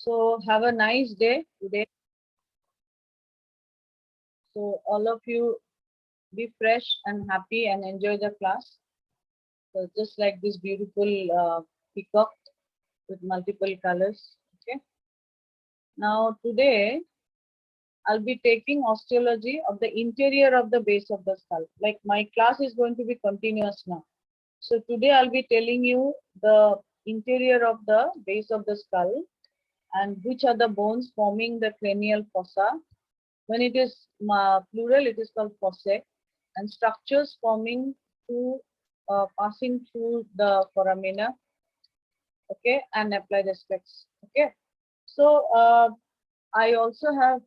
So have a nice day today. So all of you be fresh and happy and enjoy the class. So just like this beautiful peacock with multiple colors. Okay. Now today I'll be taking osteology of the interior of the base of the skull. Like my class is going to be continuous now. So today I'll be telling you the interior of the base of the skull and which are the bones forming the cranial fossa. When it is plural, it is called fossae, and structures forming through passing through the foramina. Okay, and apply the specs. Okay, so I also have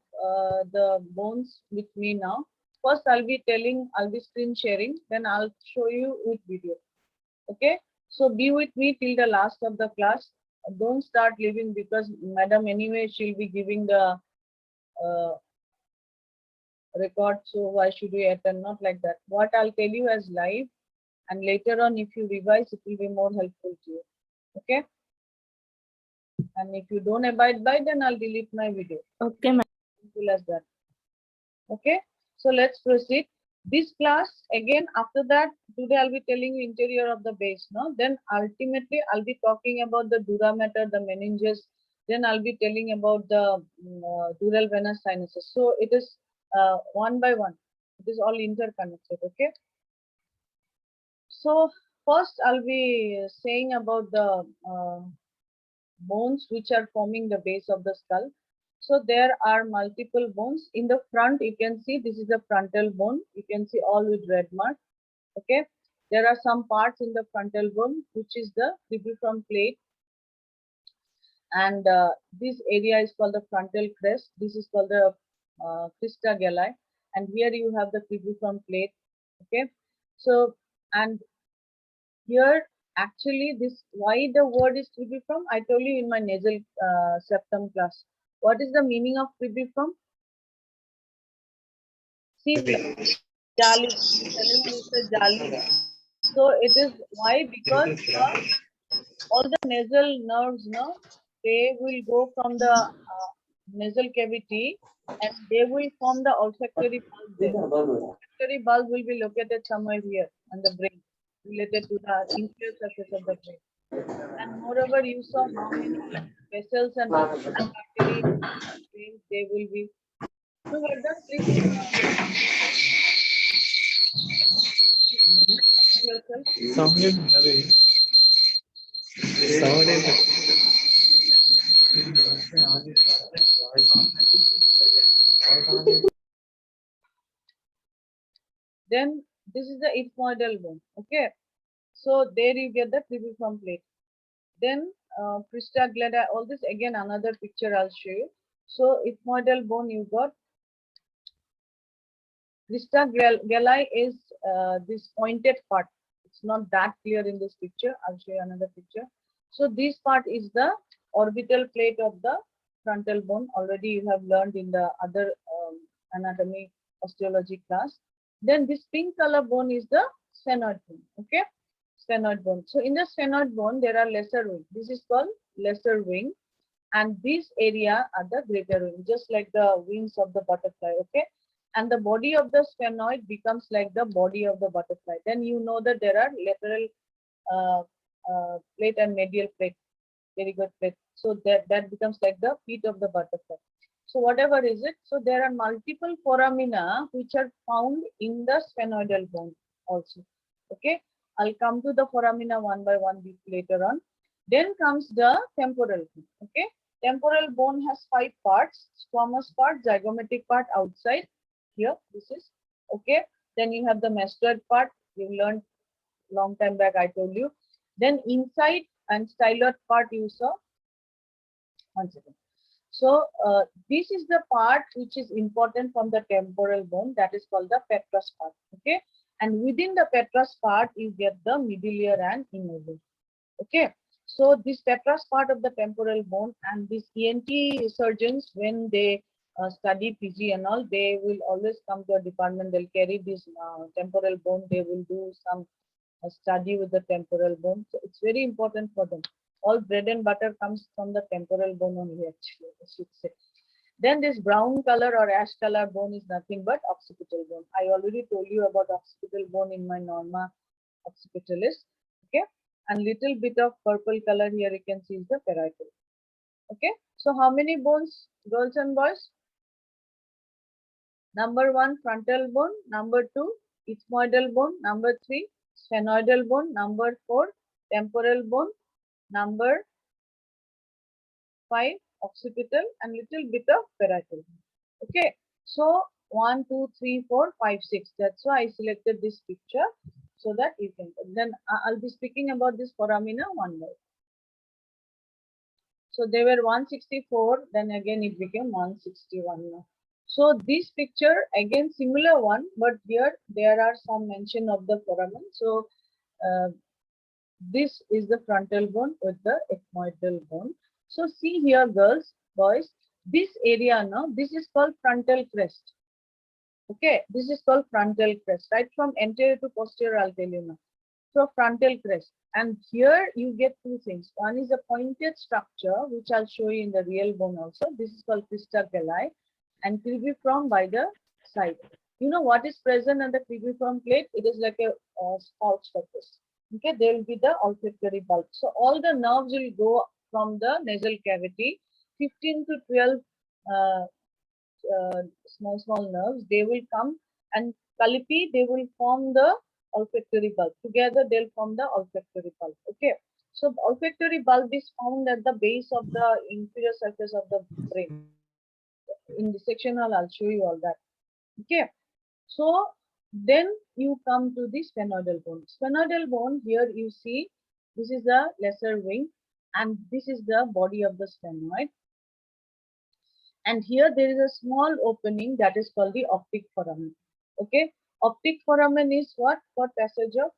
the bones with me now. First, I'll be screen sharing, then I'll show you with video. Okay, so be with me till the last of the class. Don't start leaving because madam anyway she'll be giving the uh, record, so why should we attend? Not like that. What I'll tell you as live, and later on if you revise it will be more helpful to you. Okay, and if you don't abide by, then I'll delete my video. Okay, ma'am. Simple as that. Okay, so let's proceed. This class again, after that today I'll be telling you interior of the base, no? Then ultimately I'll be talking about the dura mater, the meninges, then I'll be telling about the dural venous sinuses. So it is one by one, it is all interconnected. Okay, so first I'll be saying about the bones which are forming the base of the skull. So there are multiple bones. In the front, you can see this is the frontal bone. You can see all with red mark. Okay. There are some parts in the frontal bone, which is the cribriform plate. And this area is called the frontal crest. This is called the crista galli. And here you have the cribriform plate. Okay. So, and here actually this why the word is cribriform, I told you in my nasal septum class. What is the meaning of cribriform? See, jali. Telugu is the jali. So it is why, because all the nasal nerves, no, they will go from the nasal cavity and they will form the olfactory bulb there. Olfactory bulb will be located somewhere here on the brain, related to the inferior surface of the brain. And moreover, you saw how many vessels and arteries they will be. So, Vardhan, please yourself. Then this is the ethmoidal bone. Okay, so there you get the cribriform plate. Then crista glada, all this again another picture I'll show you. So ethmoidal bone you got. Crista galli is this pointed part. It's not that clear in this picture. I'll show you another picture. So this part is the orbital plate of the frontal bone. Already you have learned in the other anatomy osteology class. Then this pink color bone is the sphenoid bone. Okay, sphenoid bone. So in the sphenoid bone there are lesser wing. This is called lesser wing, and this area are the greater wing, just like the wings of the butterfly. Okay, and the body of the sphenoid becomes like the body of the butterfly. Then you know that there are lateral uh, plate and medial plate, very good plate. So that becomes like the feet of the butterfly. So whatever is it, so there are multiple foramina which are found in the sphenoidal bone also. Okay, I'll come to the foramina one by one bit later on. Then comes the temporal bone. Okay, temporal bone has 5 parts: squamous part, zygomatic part outside. Here, this is okay. Then you have the mastoid part. You learned long time back. I told you. Then inside and styloid part you saw. One second. So this is the part which is important from the temporal bone, that is called the petrous part. Okay, and within the petrous part you get the middle and inner bone. Okay, so this petrous part of the temporal bone, and these ENT surgeons when they study PG and all, they will always come to a department. They'll carry this temporal bone. They will do some study with the temporal bone. So it's very important for them. All bread and butter comes from the temporal bone only, actually, I should say. Then this brown color or ash color bone is nothing but occipital bone. I already told you about occipital bone in my norma occipitalis. Okay, and little bit of purple color here you can see is the parietal. Okay, so how many bones, girls and boys? Number 1, frontal bone. Number 2, ethmoidal bone. Number 3, sphenoidal bone. Number 4, temporal bone. Number 5, occipital, and little bit of parietal. Okay, so 1, 2, 3, 4, 5, 6. That's why I selected this picture so that you can. Then I'll be speaking about this foramina one more. So they were 164, then again it became 161 now. So this picture again similar one, but here there are some mention of the foramen. So this is the frontal bone with the ethmoidal bone. So see here, girls, boys, this area now, this is called frontal crest. Okay, this is called frontal crest, right from anterior to posterior, I'll tell you now. So frontal crest, and here you get two things. One is a pointed structure, which I'll show you in the real bone also. This is called crista galli, and cribriform by the side. You know what is present on the cribriform plate? It is like a spout surface. Okay, there will be the olfactory bulb. So all the nerves will go from the nasal cavity. 15 to 12 small nerves. They will come and calipi. They will form the olfactory bulb. Together they'll form the olfactory bulb. Okay. So the olfactory bulb is found at the base of the inferior surface of the brain. In the section I'll show you all that. Okay. So then you come to the sphenoidal bone. Sphenoidal bone, here you see this is the lesser wing and this is the body of the sphenoid. And here there is a small opening that is called the optic foramen. Okay, optic foramen is what? For passage of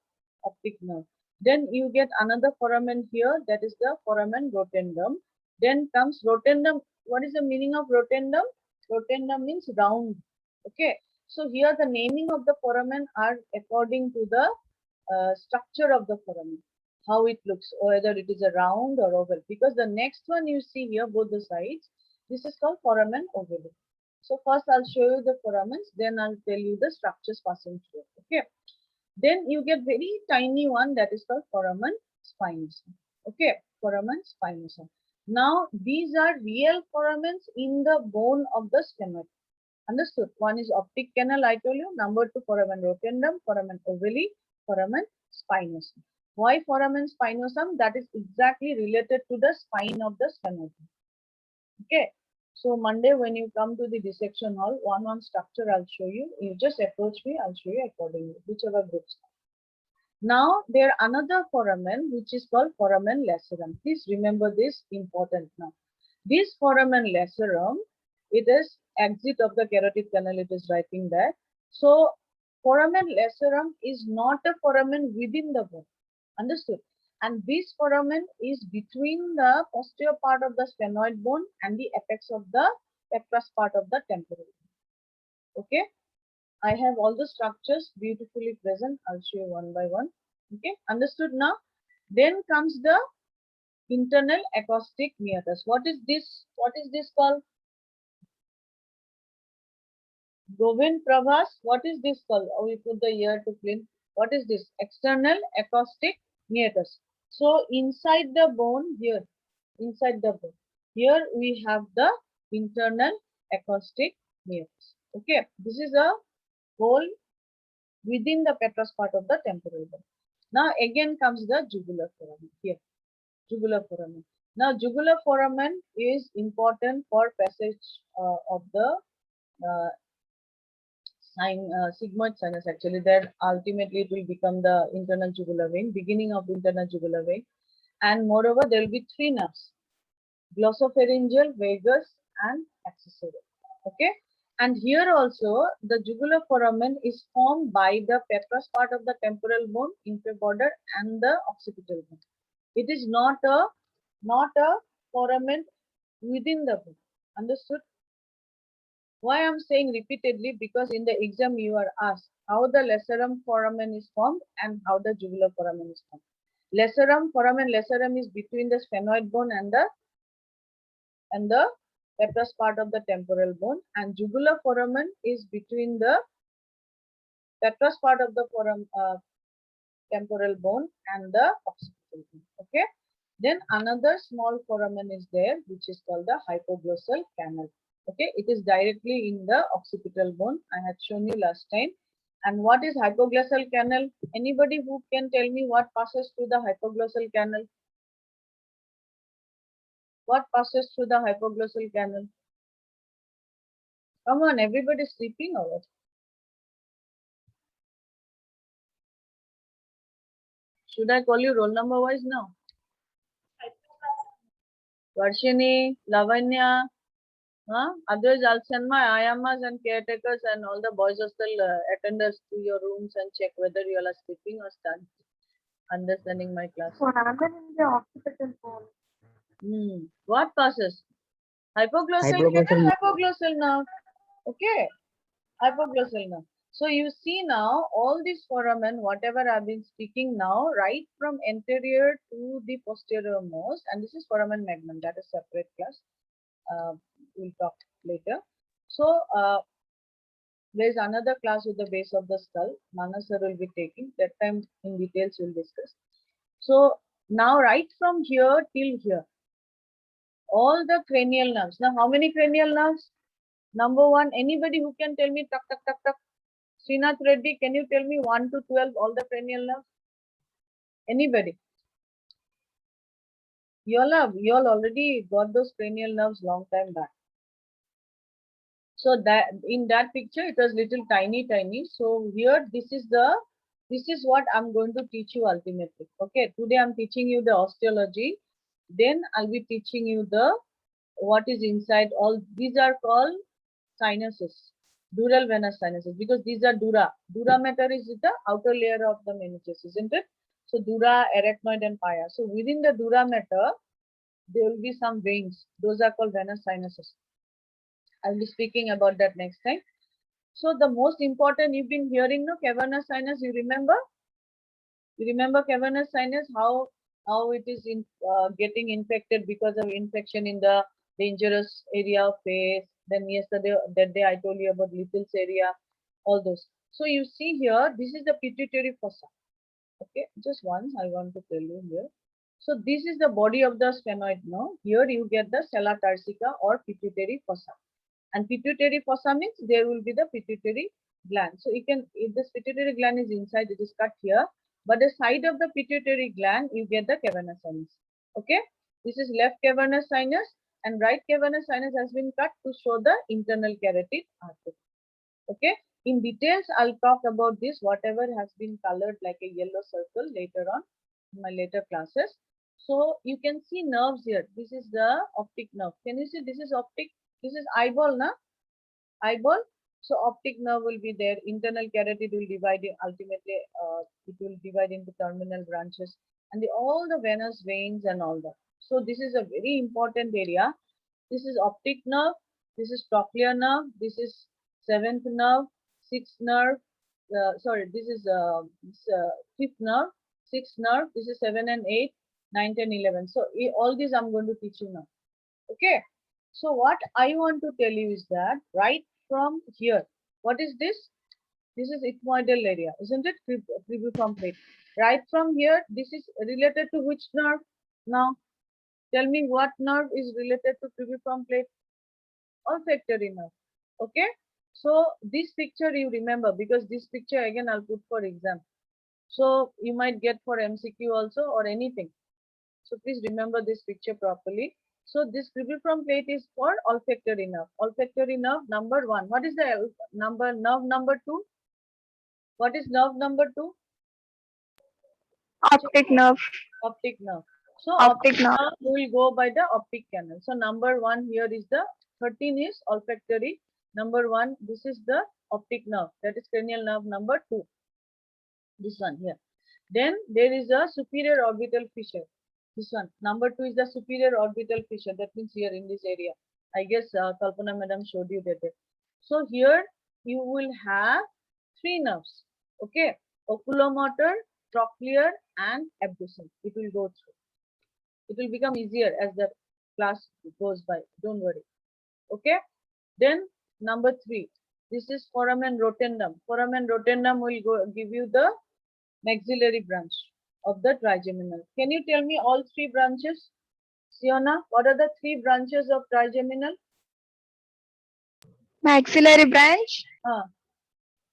optic nerve. Then you get another foramen here, that is the foramen rotundum. Then comes rotundum. What is the meaning of rotundum? Rotundum means round. Okay, so here the naming of the foramen are according to the structure of the foramen, how it looks, whether it is a round or oval. Because the next one you see here, both the sides, this is called foramen ovale. So first I'll show you the foramens, then I'll tell you the structures passing through. Okay. Then you get very tiny one that is called foramen spinosum. Okay, foramen spinosum. Now these are real foramens in the bone of the sphenoid. Understood? One is optic canal, I told you. Number 2, foramen rotundum, foramen ovale, foramen spinosum. Why foramen spinosum? That is exactly related to the spine of the sphenoid. Okay, so Monday when you come to the dissection hall, one structure I'll show you. You just approach me, I'll show you accordingly, whichever groups. Now there another foramen which is called foramen lacerum. Please remember this, important now. This foramen lacerum, it is exit of the carotid canal, it is writing that. So foramen lacerum is not a foramen within the bone. Understood? And this foramen is between the posterior part of the sphenoid bone and the apex of the petrous part of the temporal bone. Okay, I have all the structures beautifully present. I'll show you one by one. Okay, understood now? Then comes the internal acoustic meatus. What is this? What is this called? Govind Prabhas, what is this called? Oh, we put the ear to clean. What is this? External acoustic meatus. So inside the bone here, inside the bone, here we have the internal acoustic meatus. Okay, this is a hole within the petrous part of the temporal bone. Now again comes the jugular foramen here, jugular foramen. Now jugular foramen is important for passage of the sigmoid sinus, actually, that ultimately it will become the internal jugular vein, beginning of internal jugular vein. And moreover, there will be 3 nerves, glossopharyngeal, vagus, and accessory. Okay. And here also, the jugular foramen is formed by the petrous part of the temporal bone, inferior border, and the occipital bone. It is not a foramen within the bone. Understood? Why I'm saying repeatedly, because in the exam you are asked how the lacerum foramen is formed and how the jugular foramen is formed. Lacerum, foramen lacerum is between the sphenoid bone and the petrous part of the temporal bone, and jugular foramen is between the petrous part of the temporal bone and the occipital bone. Okay. Then another small foramen is there, which is called the hypoglossal canal. Okay, it is directly in the occipital bone. I had shown you last time. And what is hypoglossal canal? Anybody who can tell me what passes through the hypoglossal canal? What passes through the hypoglossal canal? Come on, everybody is sleeping or what? Should I call you roll number wise now? Varshini, Lavanya, others, I'll send my ayamas and caretakers and all the boys hostel attenders to your rooms and check whether you all are sleeping or studying, understanding my class. Foramen in the occipital bone. What passes? Hypoglossal canal, hypoglossal nerve. Okay, hypoglossal nerve. So you see now all these foramen, whatever I've been speaking now, right from anterior to the posterior most, and this is foramen magnum, that is separate class. We'll talk later. So there is another class with the base of the skull. Nana sir will be taking that time in details we'll discuss. So now right from here till here, all the cranial nerves. Now how many cranial nerves? Number one, anybody who can tell me tuck tuck tuck tuck. Srinath Reddy, can you tell me 1 to 12 all the cranial nerves? Anybody? You all already got those cranial nerves long time back. So that in that picture it was little tiny. So here this is what I'm going to teach you ultimately. Okay, today I'm teaching you the osteology. Then I'll be teaching you the what is inside. All these are called sinuses, dural venous sinuses, because these are dura. Dura mater is the outer layer of the meninges, isn't it? So dura, arachnoid, and pia. So within the dura mater, there will be some veins. Those are called venous sinuses. I'll be speaking about that next time. So the most important, you've been hearing no cavernous sinus. You remember? You remember cavernous sinus? How it is getting infected because of infection in the dangerous area of face. Then yesterday that day I told you about Little's area, all those. So you see here, this is the pituitary fossa. Okay, just once I want to tell you here. So this is the body of the sphenoid. No, here you get the sella turcica or pituitary fossa. And pituitary fossa means there will be the pituitary gland. So you can, if this pituitary gland is inside, it is cut here. But the side of the pituitary gland, you get the cavernous sinus. Okay, this is left cavernous sinus, and right cavernous sinus has been cut to show the internal carotid artery. Okay, in details, I'll talk about this, whatever has been colored like a yellow circle later on in my later classes. So you can see nerves here. This is the optic nerve. Can you see this is optic? This is eyeball, na? Eyeball. So optic nerve will be there. Internal carotid will divide it. Ultimately, it will divide into terminal branches and all the venous veins and all that. So this is a very important area. This is optic nerve. This is trochlear nerve. This is seventh nerve, sixth nerve. This is fifth nerve, sixth nerve. This is 7 and 8, 9, 10, 11. So all these I'm going to teach you now. Okay. So what I want to tell you is that right from here, what is this? This is ethmoidal area, isn't it? Cribriform plate. Right from here, this is related to which nerve? Now, tell me what nerve is related to cribriform plate? Olfactory nerve. Okay. So this picture you remember, because this picture again I'll put for exam. So you might get for MCQ also or anything. So please remember this picture properly. So this cribriform plate is for olfactory nerve. Olfactory nerve number 1. What is the nerve number 2? What is nerve number 2? Optic nerve. Optic nerve. So Optic nerve will go by the optic canal. So number 1 here is the 13 is olfactory. Number 1, this is the optic nerve. That is cranial nerve number 2. This one here. Then there is a superior orbital fissure. This one. Number 2 is the superior orbital fissure. That means here in this area. I guess Kalpana madam showed you that. So here you will have 3 nerves. Okay. Oculomotor, trochlear and abducens. It will go through. It will become easier as the class goes by. Don't worry. Okay. Then number 3. This is foramen rotundum. Foramen rotundum will give you the maxillary branch of the trigeminal. Can you tell me all 3 branches? Siona, what are the 3 branches of trigeminal? Maxillary branch.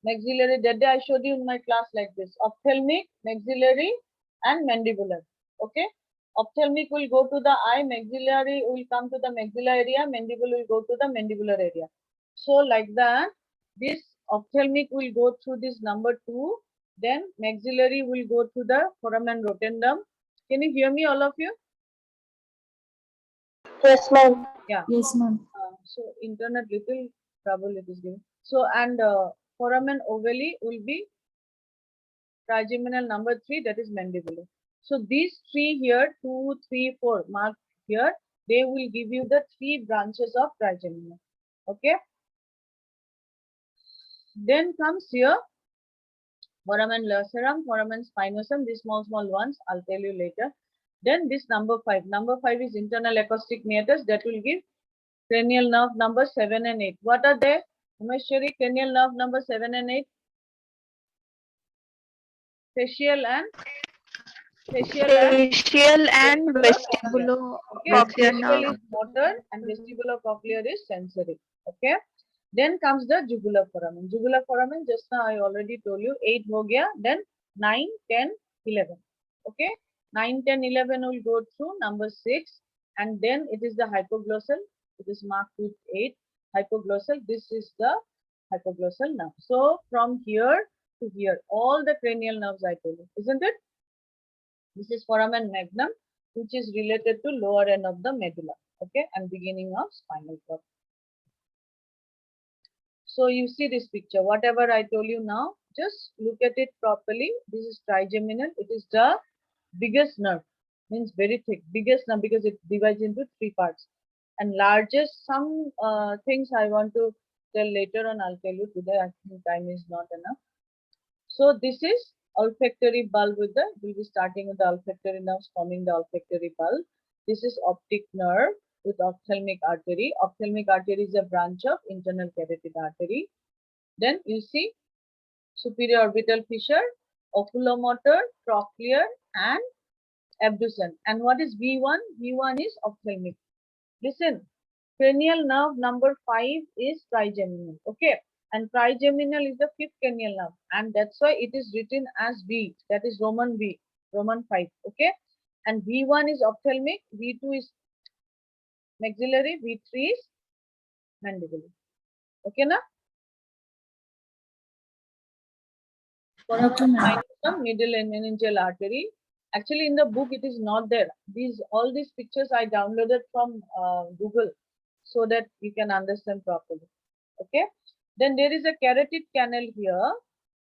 Maxillary, that day I showed you in my class like this. Ophthalmic, maxillary and mandibular. Okay. Ophthalmic will go to the eye, maxillary will come to the maxilla area, mandible will go to the mandibular area. So like that, this ophthalmic will go through this number 2, then maxillary will go to the foramen rotundum. Can you hear me, all of you? Yes, ma'am. Yeah. Yes, ma'am. So internet little trouble it is giving. So and foramen ovale will be trigeminal number 3, that is mandibular. So these 3 here, 2, 3, 4 marked here, they will give you the 3 branches of trigeminal. Okay. Then comes here foramen lacerum, foramen spinosum, these small ones, I'll tell you later. Then this number 5. Number 5 is internal acoustic meatus, that will give cranial nerve number 7 and 8. What are they? Umeshwari, cranial nerve number 7 and 8. Facial and vestibulo. Okay, Cochlear facial nerve. is motor and vestibulocochlear is sensory. Okay. Then comes the jugular foramen. Jugular foramen, just now I already told you, 8 ho gaya, then 9, 10, 11. Okay. 9, 10, 11 will go through number 6, and then it is the hypoglossal. It is marked with 8. Hypoglossal, this is the hypoglossal nerve. So from here to here, all the cranial nerves I told you, isn't it? This is foramen magnum, which is related to lower end of the medulla, okay, and beginning of spinal cord. So you see this picture, whatever I told you now, just look at it properly. This is trigeminal. It is the biggest nerve, means very thick, biggest nerve because it divides into 3 parts. And largest, some things I want to tell later on, I'll tell you today. I think time is not enough. So this is olfactory bulb with the, we'll be starting with the olfactory nerves forming the olfactory bulb. This is optic nerve with ophthalmic artery. Ophthalmic artery is a branch of internal carotid artery. Then you see superior orbital fissure, oculomotor, trochlear and abducens. And what is V1? V1 is ophthalmic. Listen, cranial nerve number 5 is trigeminal. Okay. And trigeminal is the 5th cranial nerve, and that's why it is written as V, that is Roman V, Roman 5. Okay. And V1 is ophthalmic, V2 is maxillary, V3 is mandibular. Okay, na? Okay, ma'am. Middle and meningeal artery. Actually, in the book it is not there. All these pictures I downloaded from Google so that you can understand properly. Okay. Then there is a carotid canal here,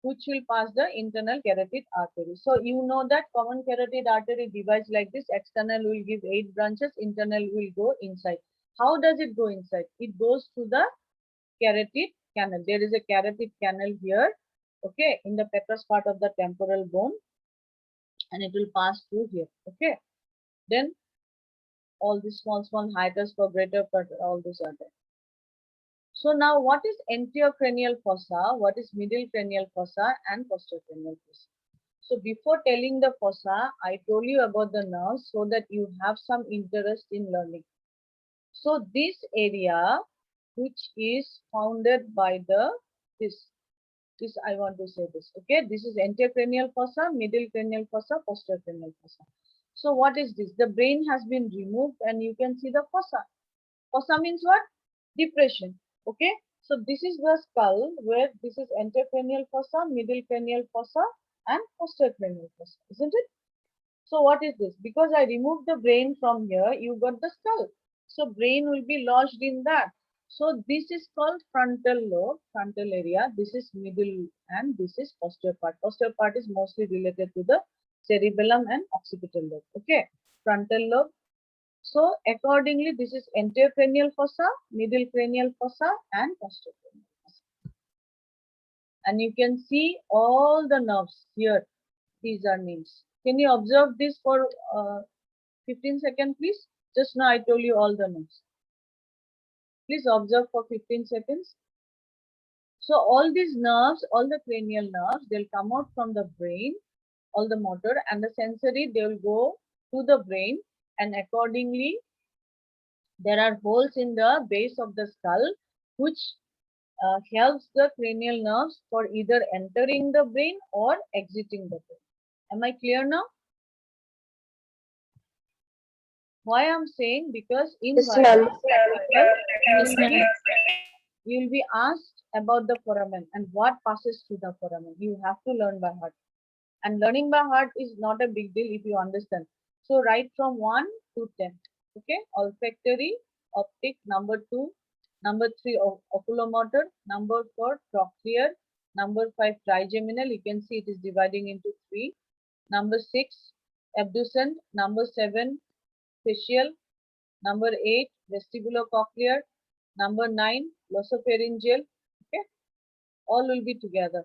which will pass the internal carotid artery. So you know that common carotid artery divides like this. External will give 8 branches, internal will go inside. How does it go inside? It goes to the carotid canal. There is a carotid canal here, okay, in the petrous part of the temporal bone, and it will pass through here. Okay. Then all these small hiatus for greater part, all these are there. So now what is anterior cranial fossa, what is middle cranial fossa and posterior cranial fossa? So before telling the fossa, I told you about the nerves so that you have some interest in learning. So this area which is founded by the this I want to say this, okay, this is anterior cranial fossa, middle cranial fossa, posterior cranial fossa. So what is this? The brain has been removed and you can see the fossa. Fossa means what? Depression. Okay, so this is the skull where this is anterior cranial fossa, middle cranial fossa and posterior cranial fossa, isn't it? So what is this? Because I removed the brain from here, you got the skull. So brain will be lodged in that. So this is called frontal lobe, frontal area. This is middle and this is posterior part. Posterior part is mostly related to the cerebellum and occipital lobe. Okay, frontal lobe. So accordingly, this is anterior cranial fossa, middle cranial fossa and posterior cranial fossa. And you can see all the nerves here. these are names. Can you observe this for 15 seconds, please? Just now I told you all the names. Please observe for 15 seconds. So all these nerves, all the cranial nerves, they'll come out from the brain, all the motor and the sensory, they will go to the brain, and accordingly there are holes in the base of the skull which helps the cranial nerves for either entering the brain or exiting the brain. Am I clear now? Why I'm saying, because in Yes, ma'am. you will be asked about the foramen and what passes through the foramen. You have to learn by heart. And learning by heart is not a big deal if you understand. So write from 1 to 10. Okay, olfactory, optic, number 2, number 3 oculomotor, number 4 trochlear, number 5 trigeminal. You can see it is dividing into 3. Number 6 abducent, number 7 facial, number 8 vestibulocochlear, number 9 glossopharyngeal. Okay, all will be together.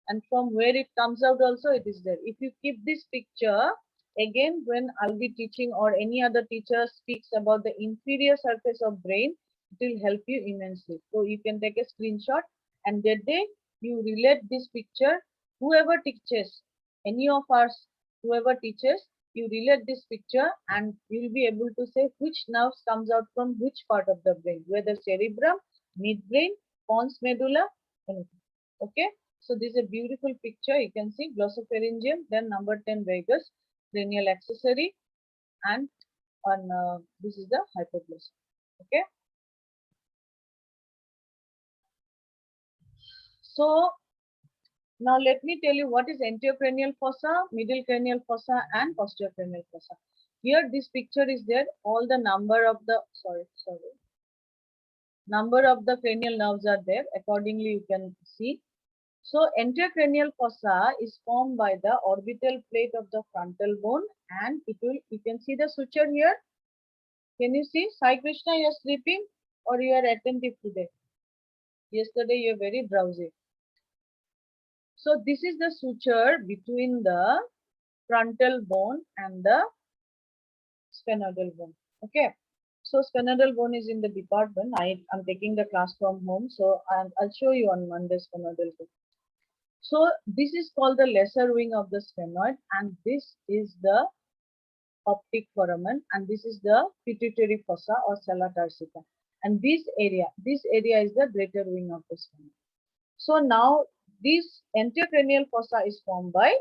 And from where it comes out also it is there. If you keep this picture, again when I'll be teaching or any other teacher speaks about the inferior surface of brain, it will help you immensely. So you can take a screenshot and that day you relate this picture. Whoever teaches, any of us, whoever teaches, you relate this picture and you will be able to say which nerves comes out from which part of the brain, whether cerebrum, midbrain, pons medulla, anything. Okay. So this is a beautiful picture. You can see glossopharyngeal, then number 10 vagus, cranial accessory, and on this is the hypoglossum. Okay. So now let me tell you what is anterior cranial fossa, middle cranial fossa, and posterior cranial fossa. Here this picture is there. All the number of the number of the cranial nerves are there. Accordingly, you can see. So anterior cranial fossa is formed by the orbital plate of the frontal bone, and it will, you can see the suture here. Can you see? Sai Krishna, you are sleeping or you are attentive today? Yesterday you are very drowsy. So this is the suture between the frontal bone and the sphenoidal bone. Okay. So sphenoidal bone is in the department. I'm taking the class from home. So I'll show you on Monday sphenoidal bone. So this is called the lesser wing of the sphenoid, and this is the optic foramen, and this is the pituitary fossa or sella turcica. And this area is the greater wing of the sphenoid. So now this anterior cranial fossa is formed by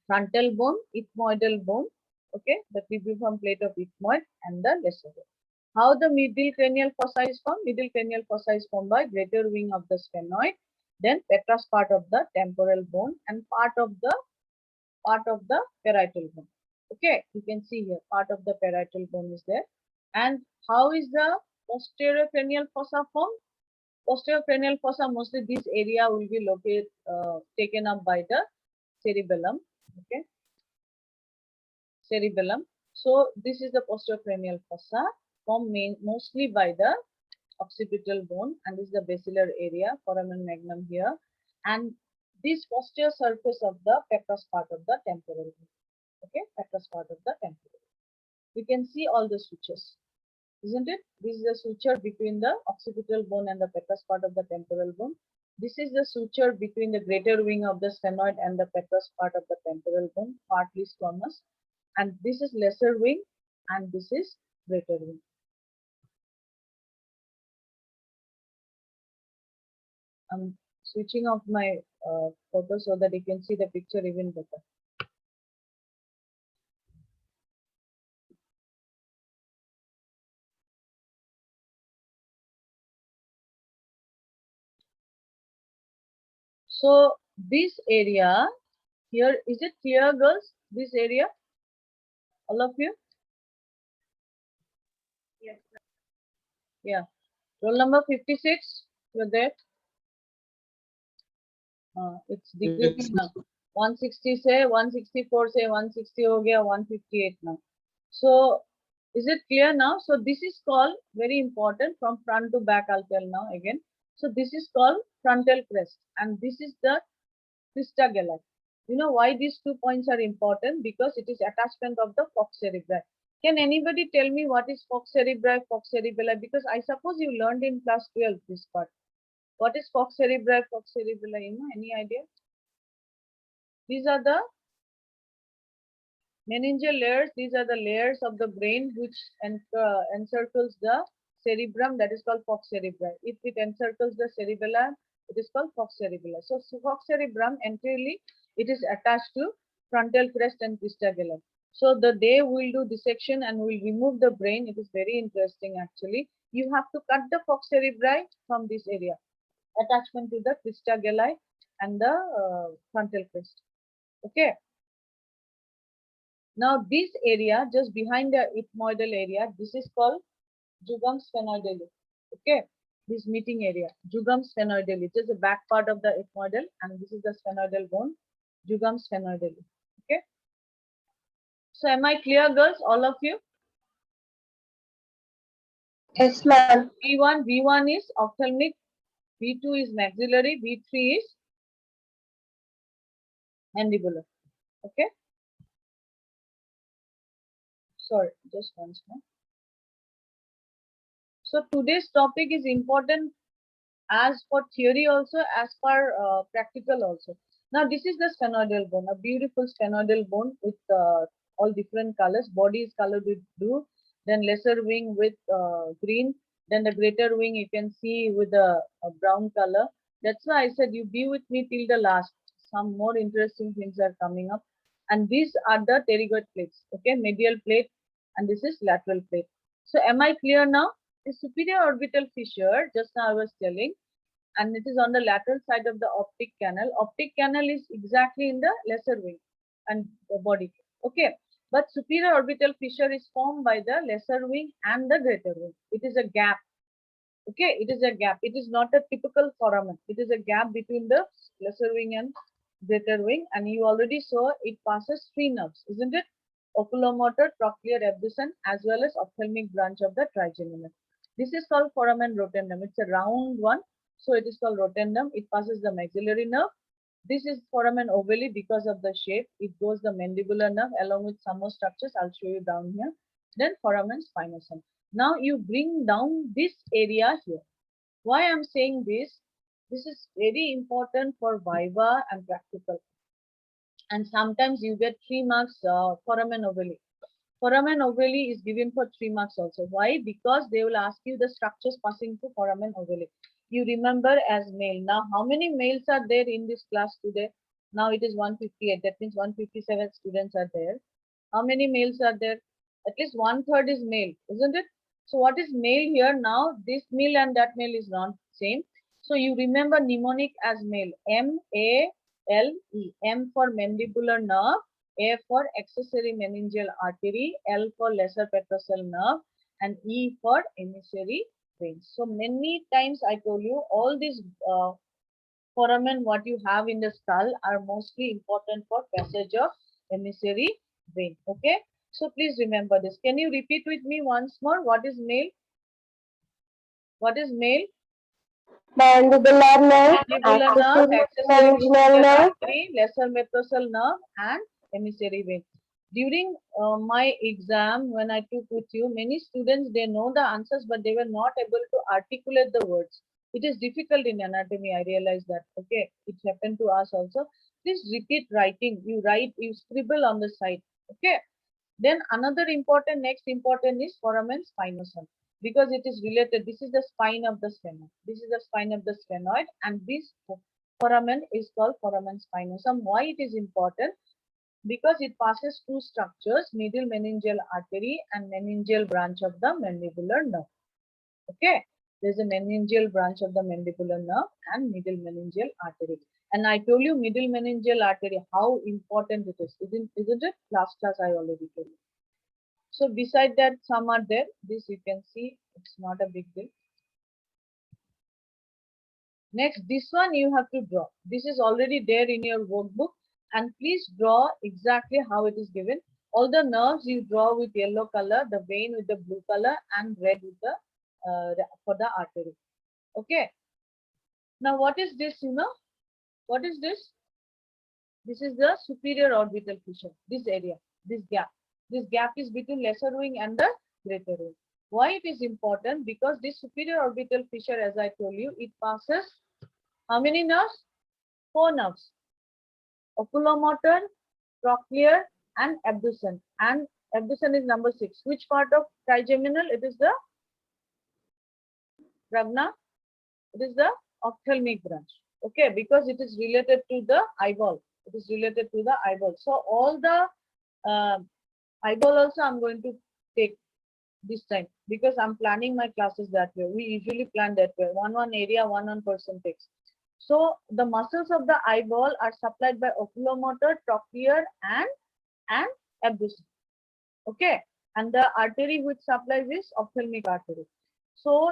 frontal bone, ethmoidal bone, okay, the cribriform plate of ethmoid and the lesser bone. How the middle cranial fossa is formed? Middle cranial fossa is formed by greater wing of the sphenoid, then petrous part of the temporal bone and part of the parietal bone. Okay, you can see here part of the parietal bone is there. And how is the posterior cranial fossa formed? Posterior cranial fossa, mostly this area will be located taken up by the cerebellum. Okay, cerebellum. So this is the posterior cranial fossa formed mostly by the occipital bone, and this is the basilar area, foramen magnum here, and this posterior surface of the petrous part of the temporal bone. Okay, petrous part of the temporal. You can see all the sutures, isn't it? This is the suture between the occipital bone and the petrous part of the temporal bone. This is the suture between the greater wing of the sphenoid and the petrous part of the temporal bone, partly squamous. And this is lesser wing, and this is greater wing. I'm switching off my photo so that you can see the picture even better. So this area here, is it clear, girls? This area, all of you? Yes. Yeah. Roll number 56, you're there? It's decreasing now. 160 say, 164 say, 160 ho gaya, 158 now. So is it clear now? So this is called, very important, from front to back I'll tell now again. So this is called frontal crest, and this is the crista galli. You know why these 2 points are important? Because it is attachment of the fox cerebri. Can anybody tell me what is fox cerebri, fox cerebelli? Because I suppose you learned in class 12 this part. What is fox cerebri, fox cerebelli? You know, any idea? These are the meningeal layers. These are the layers of the brain which encircles the cerebrum, that is called fox cerebri. If it encircles the cerebellum, it is called fox cerebelli. So fox cerebrum entirely it is attached to frontal crest and crista gallum. So the day we'll do dissection and we'll remove the brain, it is very interesting actually. You have to cut the fox cerebri from this area, attachment to the crista galli and the frontal crest. Okay. Now this area just behind the ethmoidal area, this is called jugum sphenoidale. Okay, this meeting area, jugum sphenoidale. It is the back part of the ethmoidal, and this is the sphenoidal bone, jugum sphenoidale. Okay. So am I clear, girls? All of you? Yes, ma'am. V1 is ophthalmic, V2 is maxillary, V3 is mandibular. Okay. Sorry, just once more. So today's topic is important as for theory also, as for practical also. Now this is the sphenoidal bone, a beautiful sphenoidal bone with all different colors. Body is colored with blue, then lesser wing with green, then the greater wing you can see with a brown color. That's why I said you be with me till the last. Some more interesting things are coming up. And these are the pterygoid plates, okay, medial plate, and this is lateral plate. So am I clear now? The superior orbital fissure, just now I was telling, and it is on the lateral side of the optic canal. Optic canal is exactly in the lesser wing and the body. Okay, but superior orbital fissure is formed by the lesser wing and the greater wing. It is a gap. Okay, it is a gap. It is not a typical foramen. It is a gap between the lesser wing and greater wing, and you already saw it passes 3 nerves, isn't it? Oculomotor, trochlear, abducens, as well as ophthalmic branch of the trigeminal. This is called foramen rotundum. It's a round one, so it is called rotundum. It passes the maxillary nerve. This is foramen ovale because of the shape. It goes the mandibular nerve along with some more structures. I'll show you down here. Then foramen spinosum. Now you bring down this area here. Why I'm saying this? This is very important for viva and practical. And sometimes you get 3 marks foramen ovale. Foramen ovale is given for 3 marks also. Why? Because they will ask you the structures passing through foramen ovale. You remember as male. Now, how many males are there in this class today? Now it is 158. That means 157 students are there. How many males are there? At least 1/3 is male, isn't it? So what is male here now? This male and that male is not same. So you remember mnemonic as male. M-A-L-E. M for mandibular nerve. A for accessory meningeal artery, L for lesser petrosal nerve, and E for emissary veins. So many times I told you all these foramen what you have in the skull are mostly important for passage of emissary vein. Okay. So please remember this. Can you repeat with me once more? What is male? What is male? Mandibular nerve, Mandibular nerve, accessory meningeal meningeal nerve, artery, lesser metatarsal nerve, and emissary vein. During my exam, when I took with you, many students they know the answers, but they were not able to articulate the words. It is difficult in anatomy. I realize that. Okay, it happened to us also. Please repeat writing. You write, you scribble on the side. Okay. Then another important, next important is foramen spinosum because it is related. This is the spine of the sphenoid. This is the spine of the sphenoid, and this foramen is called foramen spinosum. Why it is important? Because it passes two structures, medial meningeal artery and meningeal branch of the mandibular nerve. Okay, there's a meningeal branch of the mandibular nerve and middle meningeal artery. And I told you middle meningeal artery, how important it is. Isn't it? Last class I already told you. So beside that, some are there. This you can see, it's not a big deal. Next, this one you have to draw. This is already there in your workbook. And please draw exactly how it is given. All the nerves you draw with yellow color, the vein with the blue color, and red with the for the artery. Okay. Now what is this? You know what is this? This is the superior orbital fissure. This area, this gap. This gap is between lesser wing and the greater wing. Why it is important? Because this superior orbital fissure, as I told you, it passes how many nerves? 4 nerves. Oculomotor, trochlear, and abducens. And abducens is number 6. Which part of trigeminal? It is the pragna. It is the ophthalmic branch. Okay, because it is related to the eyeball. It is related to the eyeball. So all the eyeball also I'm going to take this time because I'm planning my classes that way. We usually plan that way. One area, one person takes. So the muscles of the eyeball are supplied by oculomotor, trochlear, and abducens. Okay, and the artery which supplies is ophthalmic artery. So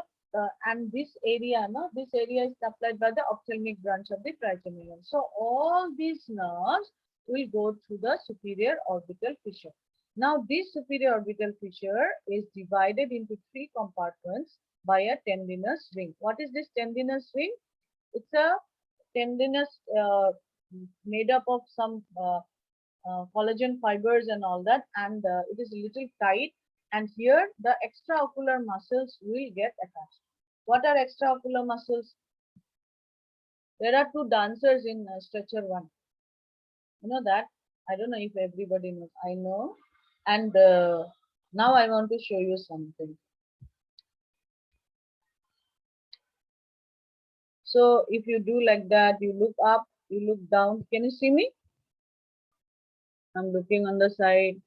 and this area, no, this area is supplied by the ophthalmic branch of the trigeminal. So all these nerves will go through the superior orbital fissure. Now this superior orbital fissure is divided into 3 compartments by a tendinous ring. What is this tendinous ring? It's a tendinous made up of some collagen fibers and all that, and it is a little tight, and here the extraocular muscles will get attached. What are extraocular muscles? There are 2 dancers in stretcher 1. You know that? I don't know if everybody knows. I know. And now I want to show you something. So if you do like that, you look up, you look down. Can you see me? I'm looking on the side.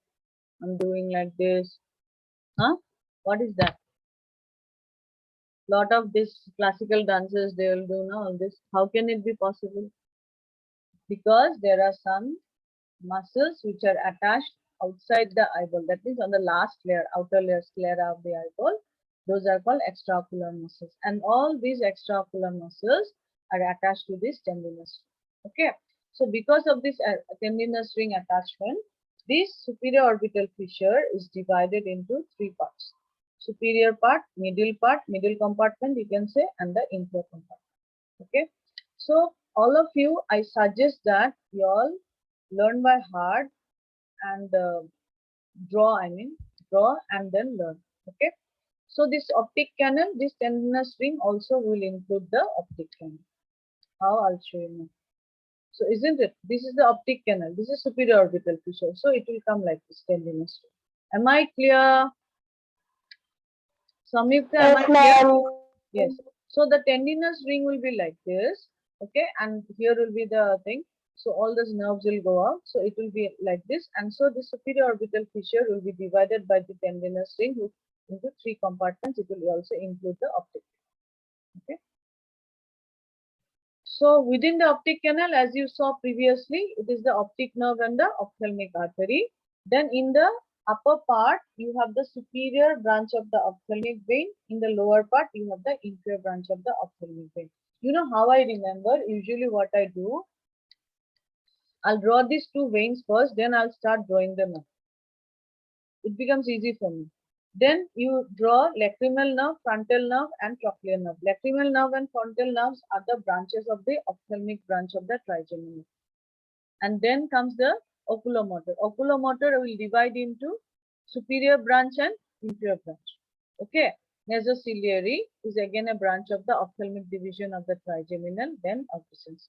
I'm doing like this. Huh? What is that? Lot of this classical dancers, they will do now all this. How can it be possible? Because there are some muscles which are attached outside the eyeball. That means on the last layer, outer layer, sclera of the eyeball. Those are called extraocular muscles. And all these extraocular muscles are attached to this tendinous ring. Okay. So because of this tendinous ring attachment, this superior orbital fissure is divided into 3 parts. Superior part, middle compartment, you can say, and the inferior compartment. Okay. So all of you, I suggest that you all learn by heart and draw and then learn. Okay. So this optic canal, this tendinous ring also will include the optic canal. How? I'll show you now. So isn't it? This is the optic canal. This is superior orbital fissure. So it will come like this tendinous ring. Am I clear? Samyukta, am I clear? Yes. So the tendinous ring will be like this. Okay. And here will be the thing. So all those nerves will go out. So it will be like this. And so the superior orbital fissure will be divided by the tendinous ring into 3 compartments. It will also include the optic. Okay. So within the optic canal, as you saw previously, it is the optic nerve and the ophthalmic artery. Then in the upper part, you have the superior branch of the ophthalmic vein. In the lower part, you have the inferior branch of the ophthalmic vein. You know how I remember? Usually what I do, I'll draw these 2 veins first, then I'll start drawing them up. It becomes easy for me. Then you draw lacrimal nerve, frontal nerve, and trochlear nerve. Lacrimal nerve and frontal nerves are the branches of the ophthalmic branch of the trigeminal. And then comes the oculomotor. Oculomotor will divide into superior branch and inferior branch. Okay. Nasociliary is again a branch of the ophthalmic division of the trigeminal, then abducens.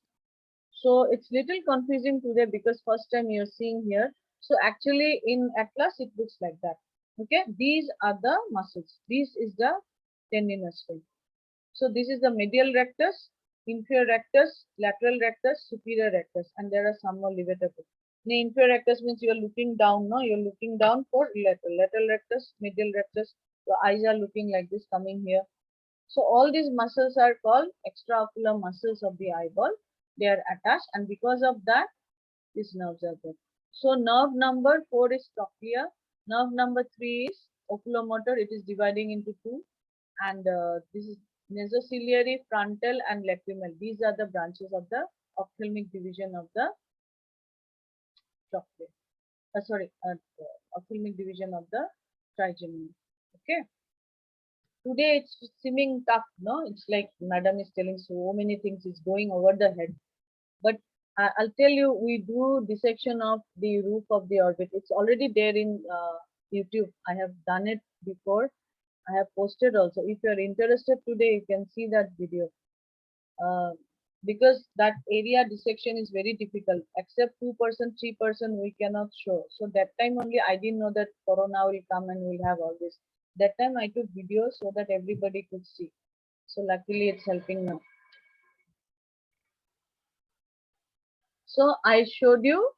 So it's little confusing today because first time you're seeing here. So actually in atlas it looks like that. Okay, these are the muscles. This is the tendinous ring. So this is the medial rectus, inferior rectus, lateral rectus, superior rectus, and there are some more levator. The inferior rectus means you are looking down. No, you're looking down for lateral rectus, medial rectus. Your eyes are looking like this, coming here. So all these muscles are called extraocular muscles of the eyeball. They are attached, and because of that, these nerves are there. So nerve number 4 is trochlea. Nerve number 3 is oculomotor. It is dividing into 2, and this is nasociliary, frontal, and lacrimal. These are the branches of the ophthalmic division of the trochlea. Ophthalmic division of the trigeminal. Okay. Today it's seeming tough, no? It's like madam is telling so many things, is going over the head. But I'll tell you, we do dissection of the roof of the orbit. It's already there in YouTube. I have done it before. I have posted also. If you are interested today, you can see that video. Uh, because that area dissection is very difficult. Except 2%, 3%, we cannot show. So that time only I didn't know that Corona will come and we'll have all this. That time I took videos so that everybody could see. So luckily it's helping now. So I showed you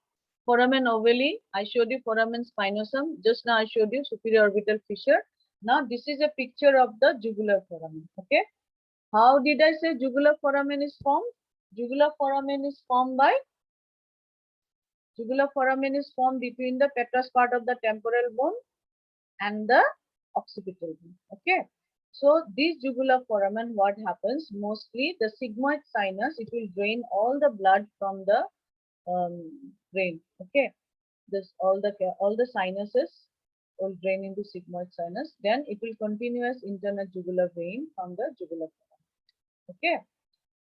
foramen ovale, I showed you foramen spinosum. Just now I showed you superior orbital fissure. Now this is a picture of the jugular foramen. Okay. How did I say jugular foramen is formed? Jugular foramen is formed by between the petrous part of the temporal bone and the occipital bone. Okay. So this jugular foramen, what happens? Mostly the sigmoid sinus, it will drain all the blood from the brain. Okay. This all the sinuses will drain into sigmoid sinus. Then it will continue as internal jugular vein from the jugular foramen. Okay.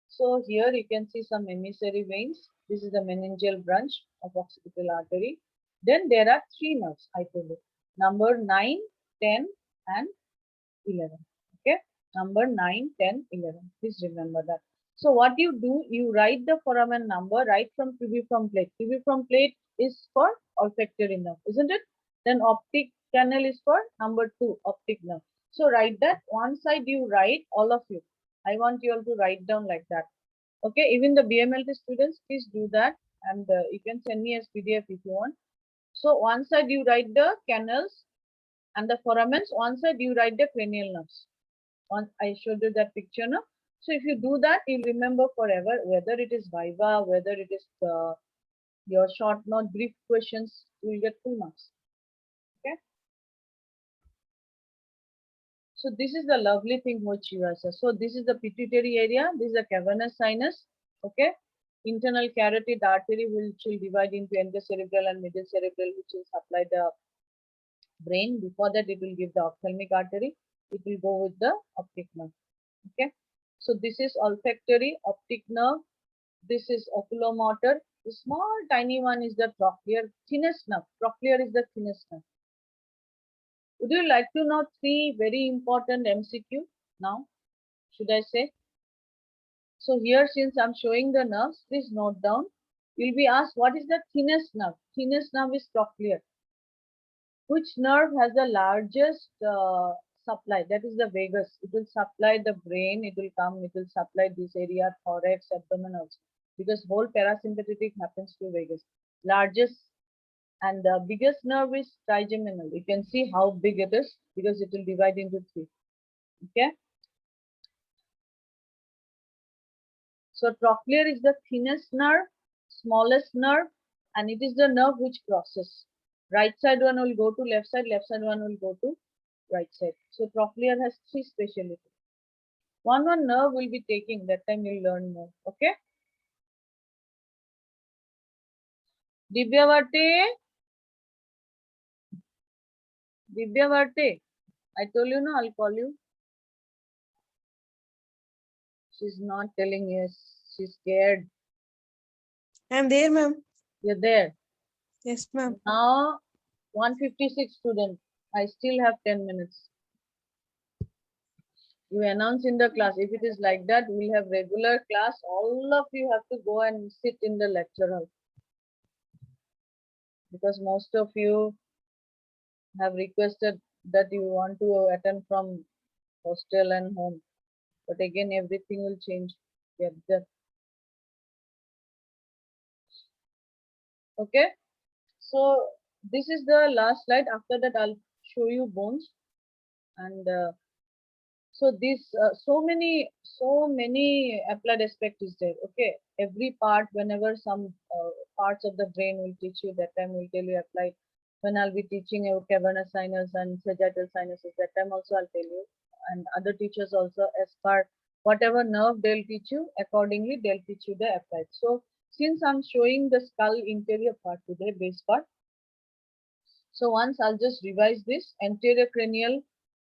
So here you can see some emissary veins. This is the meningeal branch of occipital artery. Then there are three nerves, I told you. Number 9, 10 and 11. Okay. Number 9, 10, 11. Please remember that. So what you do, you write the foramen number right from tubiform plate. Tubiform plate is for olfactory nerve, isn't it? Then optic canal is for number 2, optic nerve. So write that. One side you write, all of you. I want you all to write down like that. Okay, even the BMLT students, please do that, and you can send me as PDF if you want. So one side you write the canals and the foramens, one side you write the cranial nerves. Once I showed you that picture now. So if you do that, you'll remember forever, whether it is Viva, whether it is your short note, brief questions, you will get full marks. Okay. So this is the lovely thing which you are. So this is the pituitary area. This is the cavernous sinus. Okay. Internal carotid artery which will divide into endocerebral and middle cerebral, which will supply the brain. Before that, it will give the ophthalmic artery. It will go with the optic nerve. Okay. So this is olfactory, optic nerve. This is oculomotor. The small tiny one is the trochlear, thinnest nerve. Trochlear is the thinnest nerve. Would you like to know 3 very important MCQ now? Should I say? So here, since I'm showing the nerves, please note down. You'll be asked, what is the thinnest nerve? Thinnest nerve is trochlear. Which nerve has the largest supply? That is the vagus. It will supply the brain. It will supply this area, thorax, abdomen also. Because whole parasympathetic happens to vagus. Largest and the biggest nerve is trigeminal. You can see how big it is because it will divide into 3. Okay. So trochlear is the thinnest nerve, smallest nerve, and it is the nerve which crosses. Right side one will go to left side one will go to right side. So trochlear has 3 specialties. One nerve will be taking, that time you'll learn more. Okay. Divyavarte, I told you no, I'll call you. She's not telling yes, she's scared. I'm there, ma'am. You're there. Yes, ma'am. Now 156 students. I still have 10 minutes. You announce in the class. If it is like that, we'll have regular class. All of you have to go and sit in the lecture hall. Because most of you have requested that you want to attend from hostel and home. But again, everything will change. Yeah, okay. So this is the last slide. After that, I'll show you bones. And so this, so many applied aspect is there. Okay, every part, whenever some parts of the brain will teach you, that time will tell you applied. When I'll be teaching you cavernous sinus and sagittal sinuses, that time also I'll tell you. And other teachers also, as per whatever nerve they'll teach you, accordingly they'll teach you the applied. So since I'm showing the skull interior part today, base part. So once I'll just revise this anterior cranial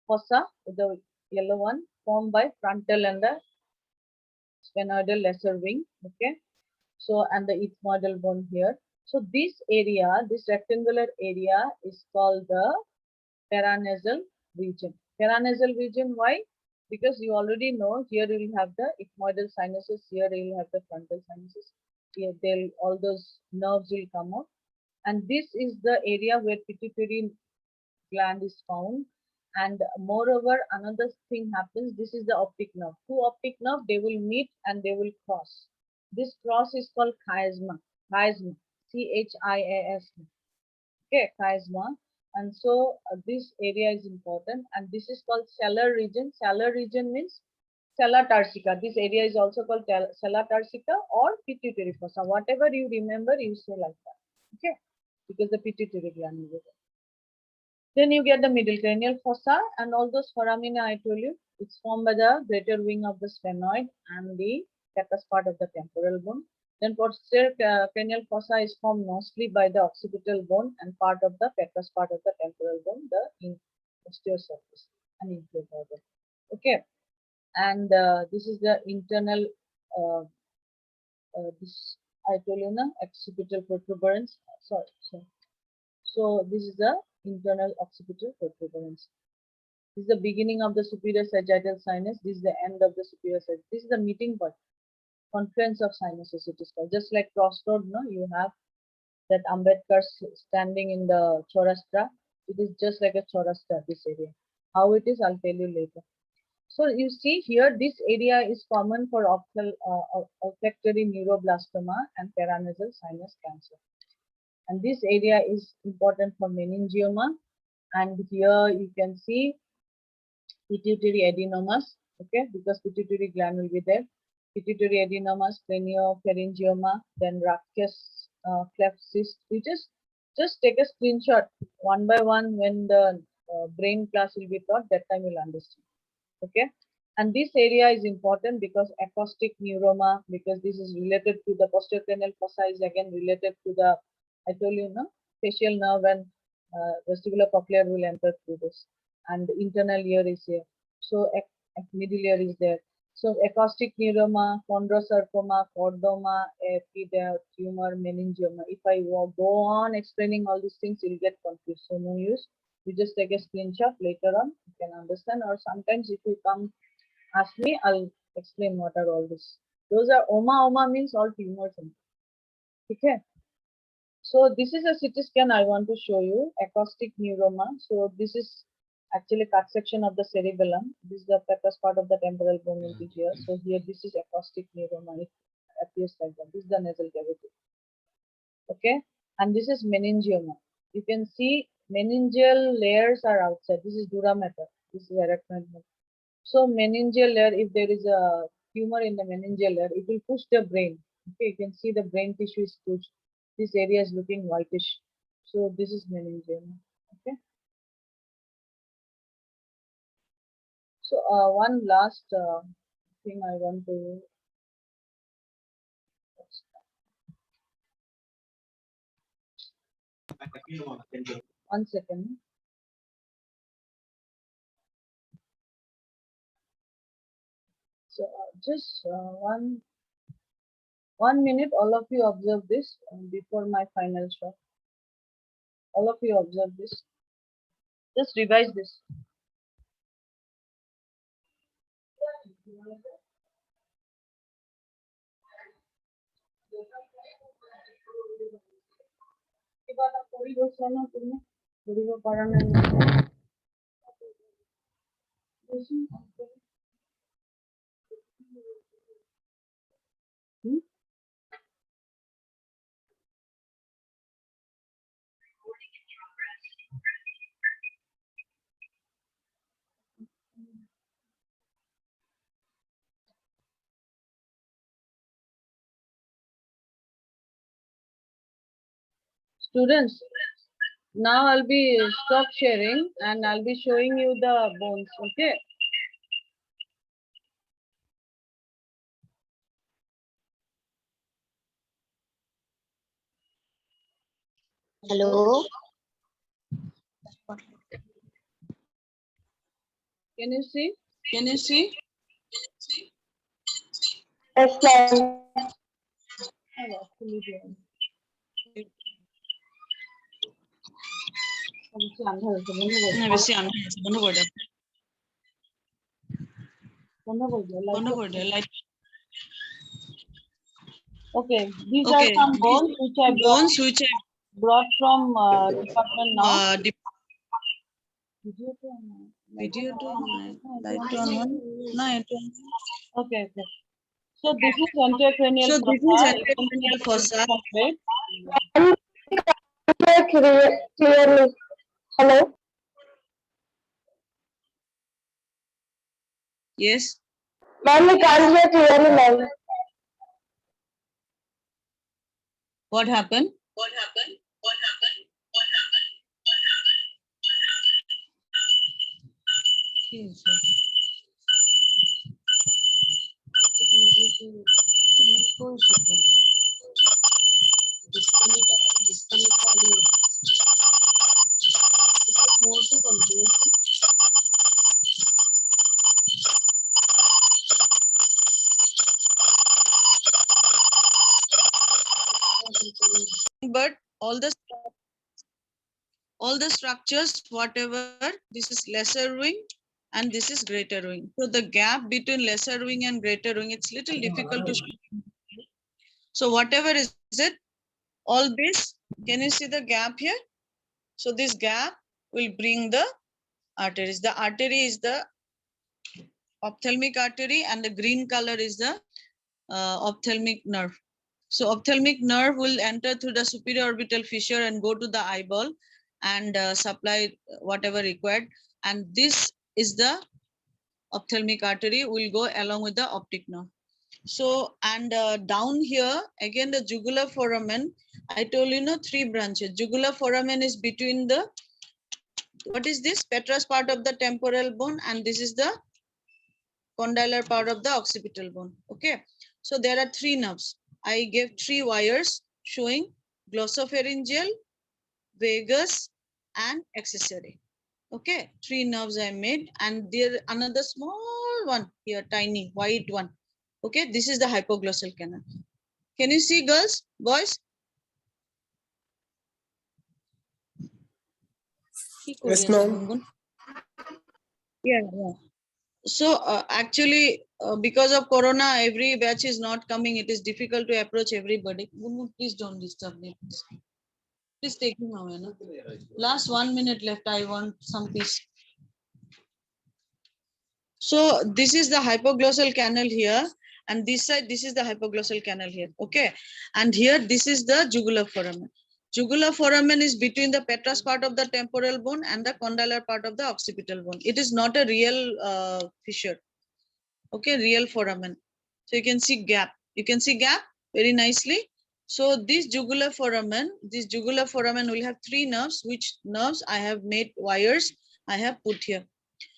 fossa, the yellow one, formed by frontal and the sphenoidal lesser wing. Okay. So, and the ethmoidal bone here. So this area, this rectangular area is called the paranasal region. Paranasal region, why? Because you already know here you will have the ethmoidal sinuses, here you will have the frontal sinuses. Here they'll, all those nerves will come out. And this is the area where pituitary gland is found. And moreover, another thing happens, this is the optic nerve. Two optic nerve, they will meet and they will cross. This cross is called chiasma. Chiasma. C-H-I-A-S-M. Okay, chiasma. And so this area is important, and this is called sellar region. Sellar region means sella turcica. This area is also called sella turcica or pituitary fossa. Whatever you remember, you say like that. Okay, because the pituitary gland is there. Then you get the middle cranial fossa and all those foramina I told you. It's formed by the greater wing of the sphenoid and the pectus part of the temporal bone. Then posterior cranial fossa is formed mostly by the occipital bone and part of the pectus part of the temporal bone, the posterior surface and inferior bone. Okay, and this is the internal. This I told you na occipital protuberance. Sorry. So this is the internal occipital protuberance. This is the beginning of the superior sagittal sinus. This is the end of the superior sagittal. This is the meeting point. Confluence of sinuses, it is called. Just like crossroad, no, you have that Ambedkar standing in the Chaurastra. It is just like a Chaurastra, this area. How it is, I'll tell you later. So you see here, this area is common for olfactory neuroblastoma and paranasal sinus cancer. And this area is important for meningioma. And here you can see pituitary adenomas, okay, because pituitary gland will be there. Pituitary adenomas, craniopharyngioma, then rachis, cleft cyst. You just take a screenshot one by one when the brain class will be taught. That time you'll understand. Okay, and this area is important because acoustic neuroma, because this is related to the posterior cranial fossa, is again related to the, I told you, no, facial nerve and vestibular cochlear will enter through this, and the internal ear is here. So middle ear is there. So acoustic neuroma, chondrosarcoma, chordoma, tumor, meningioma. If I go on explaining all these things, you'll get confused. So no use. You just take a screenshot later on, you can understand, or sometimes if you come ask me, I'll explain what are all this. Those are oma means all tumors. Okay. So this is a CT scan I want to show you, acoustic neuroma. So this is actually cut section of the cerebellum. This is the pectus part of the temporal bone will be here. So here this is acoustic neuroma. It appears like that. This is the nasal cavity. Okay. And this is meningioma. You can see meningeal layers are outside. This is dura mater. This is arachnoid matter. So meningeal layer, if there is a tumor in the meningeal layer, it will push the brain. Okay, you can see the brain tissue is pushed. This area is looking whitish. So this is meningioma. Okay. So one last thing I want to. One second. So just 1 minute, all of you observe this before my final shot. All of you observe this. Just revise this. Students, now I'll be stop sharing and I'll be showing you the bones. Okay. Hello. Can you see? Yes, ma'am. I've actually done. অবশ্যই আন্ধার হয়েছে, বন্ধ করে দাও। বেশি আন্ধার আছে, বন্ধ করে দাও, বন্ধ করে দাও, light বন্ধ টা করে দাও, light. Okay, these are Okay, some these bones which I bones which I brought from department now. Video to on, light video to to on, light to on, na it on. Okay, okay. So this is intracranial So this is fossa. intracranial fossa. Right? Clearly. Hello. Yes. Ma'am, we can't hear clearly, ma'am. What happened? কি হয়েছে? তুমি করেছো তো? Disconnect audio. More to complete. But all the structures, whatever, this is lesser wing and this is greater wing. So the gap between lesser wing and greater wing, it's little difficult to show. So whatever is it, all this, can you see the gap here? So this gap will bring the arteries. The artery is the ophthalmic artery and the green color is the ophthalmic nerve. So ophthalmic nerve will enter through the superior orbital fissure and go to the eyeball and supply whatever required. And this is the ophthalmic artery will go along with the optic nerve. So, and down here, again, the jugular foramen, I told you, three branches. Jugular foramen is between the, what is this? Petrous part of the temporal bone, and this is the condylar part of the occipital bone. Okay. So there are three nerves. I gave three wires showing glossopharyngeal, vagus, and accessory. Okay, three nerves I made, and there another small one here, tiny white one. Okay, this is the hypoglossal canal. Can you see, girls, boys? Yes, ma'am. Yeah. So actually, because of Corona, every batch is not coming. It is difficult to approach everybody. Please don't disturb me. Please take him away. No? Last 1 minute left. I want some peace. So this is the hypoglossal canal here, and this side, this is the hypoglossal canal here. Okay, and here this is the jugular foramen. Jugular foramen is between the petrous part of the temporal bone and the condylar part of the occipital bone. It is not a real fissure. Okay, real foramen. So you can see gap. You can see gap very nicely. So this jugular foramen will have three nerves, which nerves I have made wires I have put here.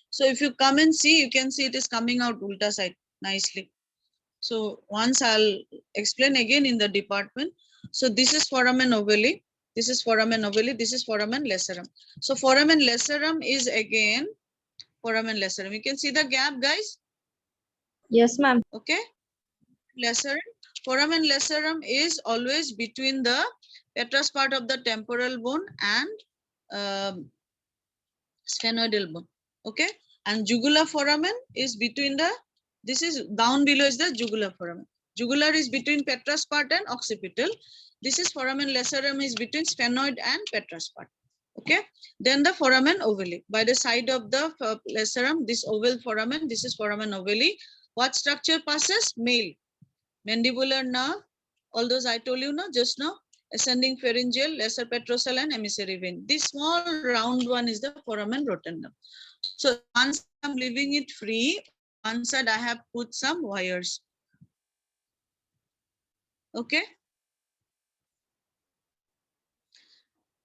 So if you come and see, you can see it is coming out ulta side nicely. So once I'll explain again in the department. So this is foramen ovale. This is foramen ovale. This is foramen lacerum. So foramen lacerum is again foramen lacerum. You can see the gap, guys. Yes, ma'am. Okay. Lacerum. Foramen lacerum is always between the petrous part of the temporal bone and sphenoidal bone. Okay, and jugular foramen is between the, this is down below is the jugular foramen. Jugular is between petrous part and occipital. This is foramen lacerum is between sphenoid and petrous part. Okay, then the foramen ovale. By the side of the lacerum, this oval foramen, this is foramen ovale. What structure passes? Male. Mandibular nerve, all those I told you just now. Ascending pharyngeal, lesser petrosal, and emissary vein. This small round one is the foramen rotundum. So once I'm leaving it free, one side I have put some wires. Okay.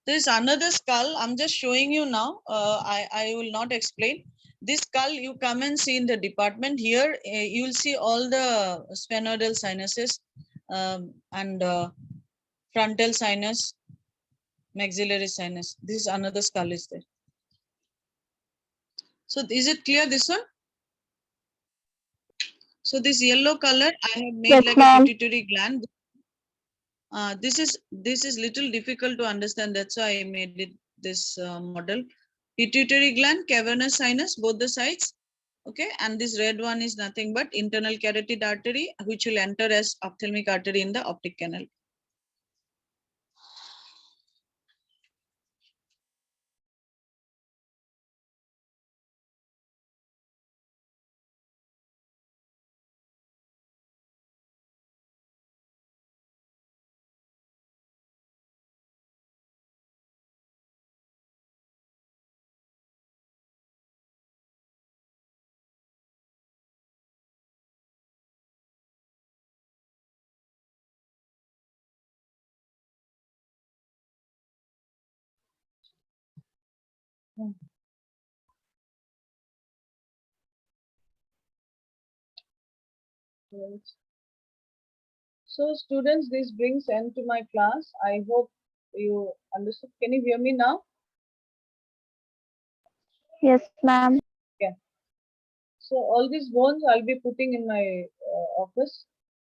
There's another skull. I'm just showing you now. I will not explain. This skull you come and see in the department here. You will see all the sphenoidal sinuses and frontal sinus, maxillary sinus. This is another skull is there. So is it clear, this one? So this yellow color I have made Yes, like ma'am. a pituitary gland. This is little difficult to understand. That's why I made it this model. Pituitary gland, cavernous sinus, both the sides. Okay, and this red one is nothing but internal carotid artery, which will enter as ophthalmic artery in the optic canal. Right. So students, this brings end to my class. I hope you understood. Can you hear me now? Yes, ma'am. Yeah. So all these bones I'll be putting in my office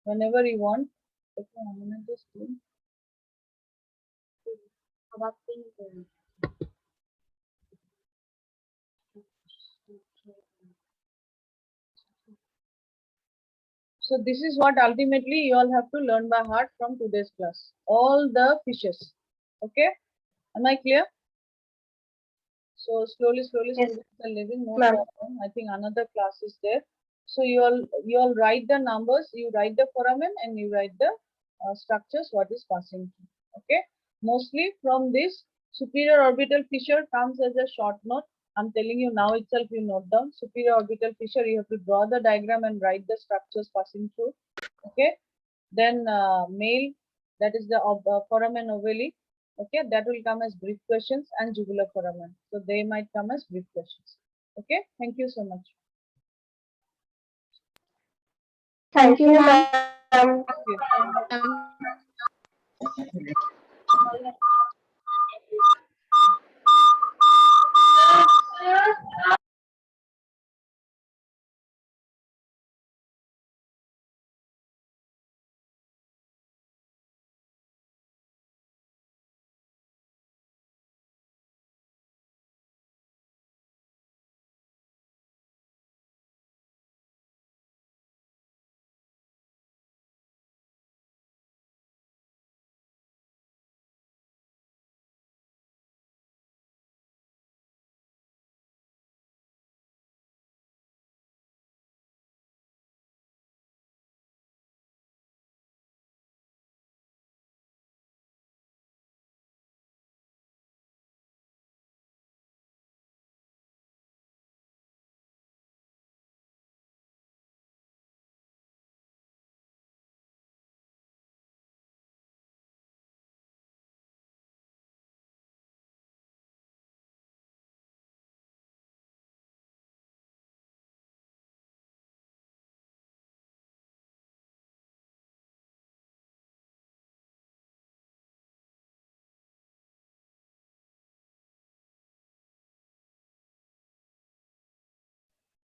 whenever you want. Okay, I'm gonna just do. So this is what ultimately you all have to learn by heart from today's class. All the fishes. Okay? Am I clear? So slowly, slowly, Yes, students are leaving. No ma'am. problem. I think another class is there. So you all write the numbers. You write the foramen and you write the structures what is passing through. Okay. Mostly from this superior orbital fissure comes as a short note. I'm telling you now itself. You note down superior orbital fissure. You have to draw the diagram and write the structures passing through. Okay. Then male, that is the foramen ovale. Okay, that will come as brief questions, and jugular foramen. So they might come as brief questions. Okay, thank you so much. Thank you, ma'am. Thank you.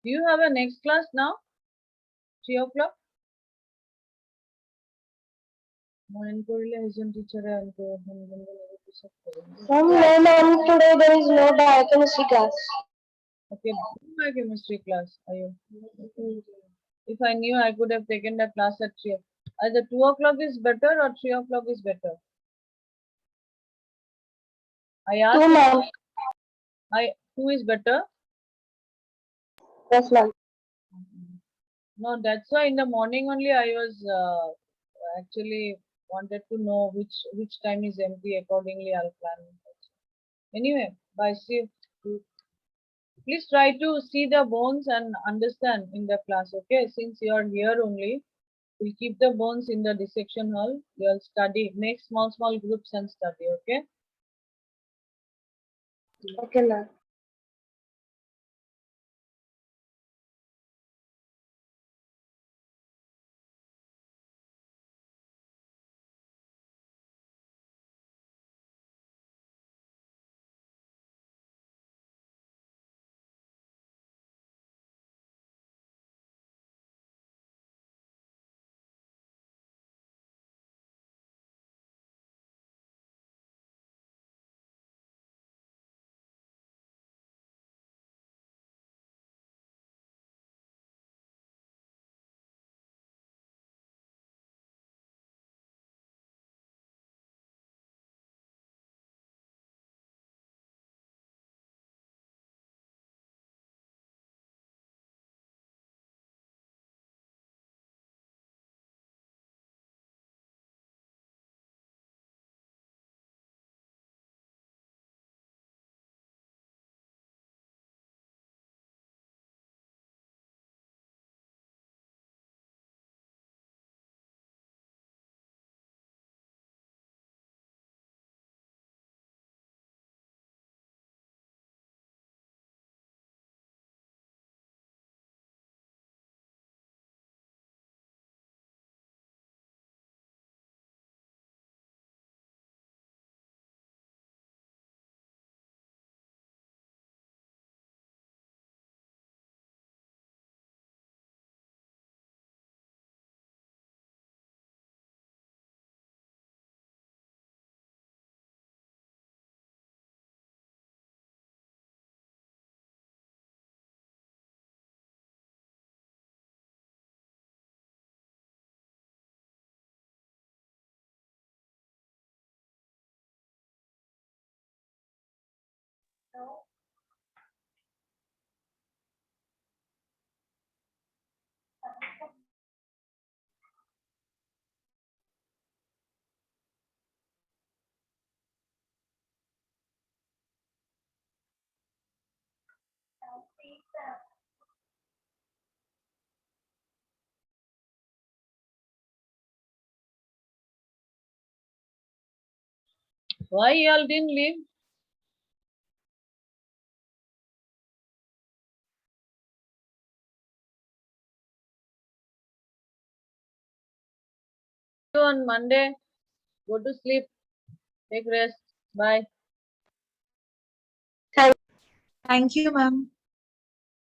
Do you have a next class now? 3 o'clock? Teacher. Ma'am, today there is no biochemistry class. Okay, my chemistry class. Are you? If I knew, I could have taken the class at 3. Either 2 o'clock is better or 3 o'clock is better. I Two, asked. ma'am. Who is better? Yes, ma'am. No, that's why in the morning only I was actually wanted to know which time is empty. Accordingly, I'll plan. Anyway, bye. See you. Please try to see the bones and understand in the class. Okay, since you are here only, we'll keep the bones in the dissection hall. You'll study, make small groups and study. Okay. Okay, ma'am. Why you all didn't leave? On Monday, go to sleep, take rest. Bye. Thank you, ma'am.